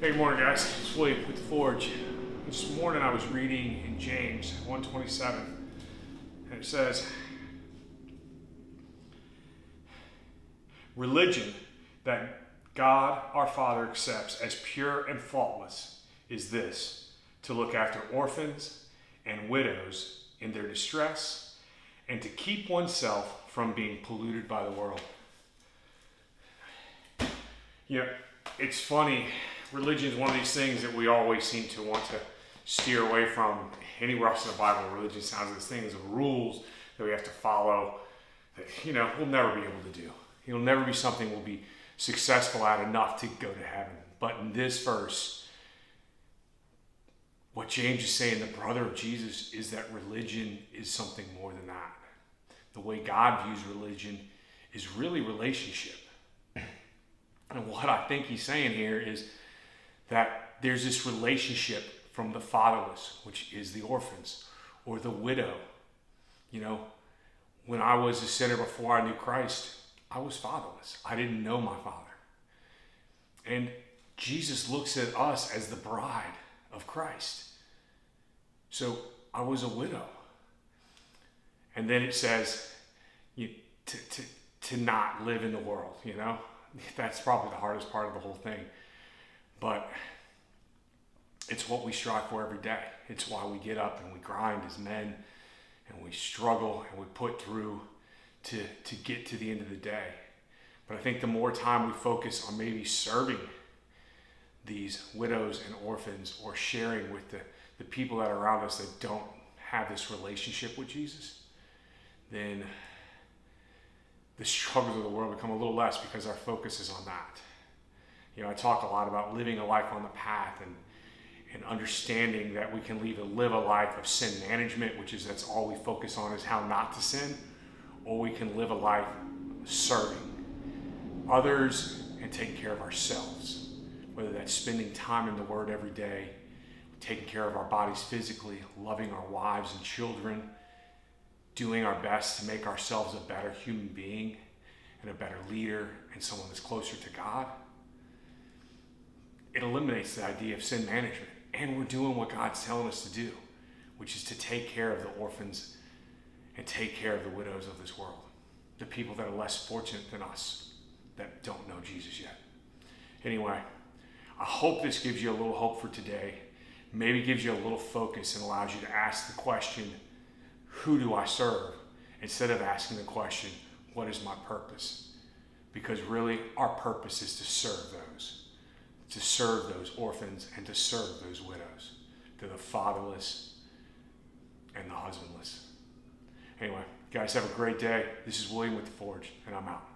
Hey, good morning, guys. It's William with The Forge. This morning I was reading in James 1:27, and it says, "Religion that God our Father accepts as pure and faultless is this, to look after orphans and widows in their distress, and to keep oneself from being polluted by the world." You know, it's funny. Religion is one of these things that we always seem to want to steer away from. Anywhere else in the Bible, religion sounds like things of rules that we have to follow that, we'll never be able to do. It'll never be something we'll be successful at enough to go to heaven. But in this verse, what James is saying, the brother of Jesus, is that religion is something more than that. The way God views religion is really relationship. And what I think he's saying here is that there's this relationship from the fatherless, which is the orphans, or the widow. When I was a sinner before I knew Christ, I was fatherless. I didn't know my father. And Jesus looks at us as the bride of Christ. So I was a widow. And then it says to not live in the world, That's probably the hardest part of the whole thing. But it's what we strive for every day. It's why we get up and we grind as men, and we struggle and we put through to get to the end of the day. But I think the more time we focus on maybe serving these widows and orphans, or sharing with the people that are around us that don't have this relationship with Jesus, then the struggles of the world become a little less because our focus is on that. I talk a lot about living a life on the path and understanding that we can live a life of sin management, that's all we focus on is how not to sin, or we can live a life serving others and taking care of ourselves, whether that's spending time in the Word every day, taking care of our bodies physically, loving our wives and children, doing our best to make ourselves a better human being and a better leader and someone that's closer to God. It eliminates the idea of sin management. And we're doing what God's telling us to do, which is to take care of the orphans and take care of the widows of this world, the people that are less fortunate than us, that don't know Jesus yet. Anyway, I hope this gives you a little hope for today, maybe gives you a little focus and allows you to ask the question, who do I serve? Instead of asking the question, what is my purpose? Because really, our purpose is to serve those orphans and to serve those widows, to the fatherless and the husbandless. Anyway, guys, have a great day. This is William with The Forge, and I'm out.